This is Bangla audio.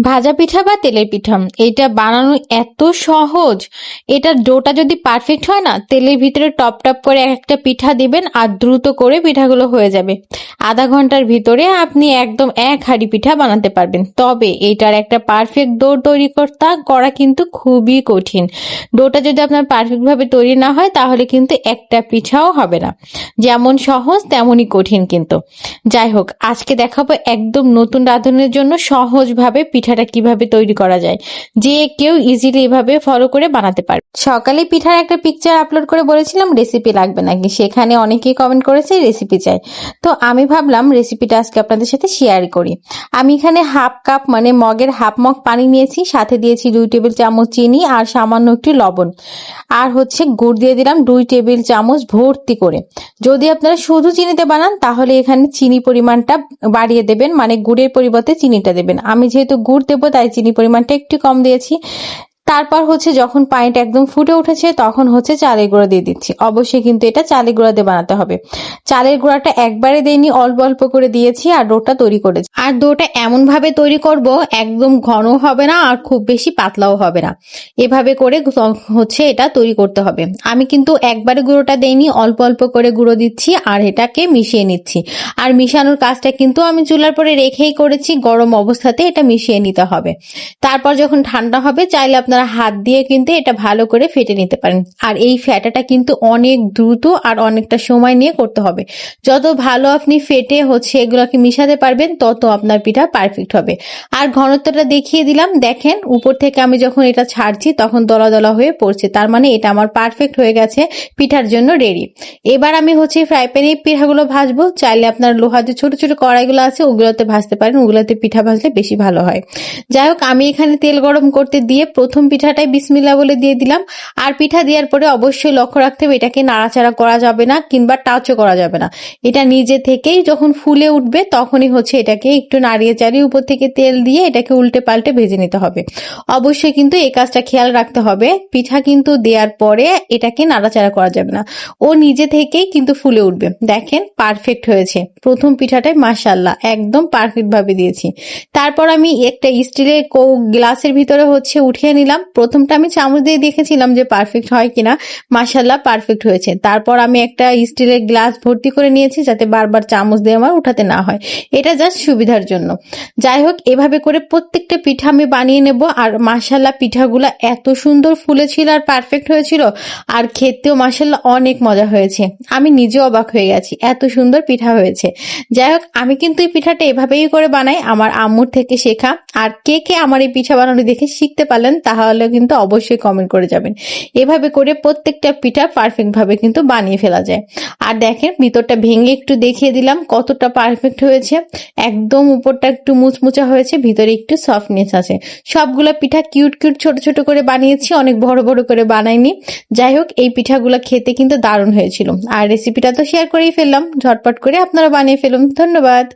ভাজা পিঠা বা তেলের পিঠা এটা বানানো এত সহজ। এটার ডোটা যদি পারফেক্ট হয় না, তেলের ভিতরে টপ টপ করে একটা পিঠা দিবেন আর দ্রুত করে পিঠাগুলো হয়ে যাবে। আধা ঘন্টার ভিতরে আপনি একদম এক হাঁড়ি পিঠা বানাতে পারবেন। তবে এটার একটা পারফেক্ট ডো তৈরি করা কিন্তু খুবই কঠিন। ডোটা যদি আপনার পারফেক্ট ভাবে তৈরি না হয় তাহলে কিন্তু একটা পিঠাও হবে না। যেমন সহজ তেমনই কঠিন কিন্তু। যাই হোক, আজকে দেখাবো একদম নতুন রাঁধুনির জন্য সহজভাবে পিঠাটা কিভাবে তৈরি করা যায়, যে কেউ ইজিলি এভাবে ফলো করে বানাতে পারে। সকালে পিঠার একটা পিকচার আপলোড করে বলেছিলাম রেসিপি লাগবে নাকি, সেখানে অনেকেই কমেন্ট করেছে রেসিপি চাই। তো আমি ভাবলাম রেসিপিটা আজকে আপনাদের সাথে শেয়ার করি। আমি এখানে হাফ কাপ মানে মগের হাফ মগ পানি নিয়েছি, সাথে দিয়েছি 2 টেবিল চামচ চিনি আর সামান্য একটু লবণ, আর গুড় দিয়ে দিলাম 2 টেবিল চামচ ভর্তি করে। যদি আপনারা শুধু চিনিতে বানান তাহলে এখানে চিনি পরিমাণটা বাড়িয়ে দেবেন, মানে গুড়ের পরিবর্তে চিনিটা দেবেন। আমি যেহেতু গুড় দেবো তাই চিনি পরিমাণটা একটু কম দিয়েছি। তারপর যখন পানিটা একদম ফুটে উঠেছে তখন চালের গুঁড়ো দিয়ে দিচ্ছি। অবশ্যই কিন্তু এটা চালের গুঁড়া দিয়ে বানাতে হবে। চালের গুঁড়াটা একবারে দেইনি, অল্প অল্প করে দিয়েছি আর ডোটা তৈরি করেছি। আর ডোটা এমন ভাবে তৈরি করব একদম ঘন হবে না আর খুব বেশি পাতলাও হবে না, এভাবে করে এটা তৈরি করতে হবে। আমি কিন্তু একবারে গুঁড়োটা দেইনি, অল্প অল্প করে গুঁড়ো দিচ্ছি আর এটাকে মিশিয়ে নিচ্ছি। আর মিশানোর কাজটা কিন্তু আমি চুলার পরে রেখেই করেছি, গরম অবস্থাতে এটা মিশিয়ে নিতে হবে। তারপর যখন ঠান্ডা হবে চাইলে আপনারা হাত দিয়ে কিন্তু এটা ভালো করে ফেটে নিতে পারেন। আর এই ফেটাটা কিন্তু অনেক দ্রুত আর অনেকটা সময় নিয়ে করতে হবে। যত ভালো আপনি ফেটে এগুলোকে মিশাতে পারবেন তত আপনার পিঠা পারফেক্ট হবে। আর ঘনত্বটা দেখিয়ে দিলাম, দেখেন উপর থেকে আমি যখন এটা ছাড়ছি তখন দলা দলা হয়ে পড়ছে, তার মানে এটা আমার পারফেক্ট হয়ে গেছে, পিঠার জন্য রেডি। এবার আমি ফ্রাই প্যানে পিঠাগুলো ভাজবো। চাইলে আপনার লোহাতে ছোট ছোট কড়াইগুলো আছে ওগুলোতে ভাজতে পারেন, ওগুলোতে পিঠা ভাজলে বেশি ভালো হয়। যাই হোক, আমি এখানে তেল গরম করতে দিয়ে প্রথম পিঠাটাই বিসমিল্লাহ বলে দিয়ে দিলাম। আর পিঠা দেওয়ার পরে অবশ্যই লক্ষ্য রাখতে হবে এটাকে নাড়াচাড়া করা যাবে না কিংবা টাচও করা যাবে না। এটা নিজে থেকেই যখন ফুলে উঠবে তখনই এটাকে একটু নাড়িয়ে চাড়িয়ে উপর থেকে তেল দিয়ে এটাকে উল্টে পাল্টে ভেজে নিতে হবে। অবশ্যই কিন্তু এই কাজটা খেয়াল রাখতে হবে, পিঠা কিন্তু দেওয়ার পরে এটাকে নাড়াচাড়া করা যাবে না, ও নিজে থেকেই কিন্তু ফুলে উঠবে। দেখেন পারফেক্ট হয়েছে প্রথম পিঠাটাই, মাশাআল্লাহ একদম পারফেক্ট ভাবে দিয়েছি। তারপর আমি একটা স্টিলের গ্লাসের ভিতরে উঠিয়ে নিলাম। প্রথমটা আমি চামচ দিয়ে দেখেছিলাম যে পারফেক্ট হয় কিনা, মাশাআল্লাহ পারফেক্ট হয়েছে। তারপর আমি একটা স্টিলের গ্লাস ভর্তি করে নিয়েছি যাতে বারবার চামচ দিয়ে আমার উঠাতে না হয়, এটা জাস্ট সুবিধার জন্য। যাই হোক, এভাবে করে প্রত্যেকটা পিঠা আমি বানিয়ে নেব। আর মাশাআল্লাহ পিঠাগুলা এত সুন্দর ফুলেছিল আর পারফেক্ট হয়েছিল, আর খেতেও মাশাআল্লাহ অনেক মজা হয়েছে। আমি নিজেও অবাক হয়ে গেছি, এত সুন্দর পিঠা হয়েছে। যাই হোক, আমি কিন্তু এই পিঠাটা এভাবেই করে বানাই, আমার আম্মুর থেকে শেখা। আর কে কে আমার এই পিঠা বানানো দেখে শিখতে পারলেন তাহলে কিন্তু অবশ্যই কমেন্ট করে যাবেন। এভাবে করে প্রত্যেকটা পিঠা পারফেক্ট ভাবে কিন্তু বানিয়ে ফেলা যায়। আর দেখেন ভিতরটা ভেঙে একটু দেখিয়ে দিলাম কতটা পারফেক্ট হয়েছে। একদম উপরটা একটু মুচমুচা হয়েছে, ভিতরে একটু সফটনেস আছে। সবগুলো পিঠা কিউট কিউট ছোট ছোট করে বানিয়েছি, অনেক বড় বড় করে বানাইনি। যাই হোক, এই পিঠাগুলো খেতে কিন্তু দারুণ হয়েছিল। আর রেসিপিটা তো শেয়ার করেই ফেললাম, ঝটপট করে আপনারা বানিয়ে ফেলুন। ধন্যবাদ।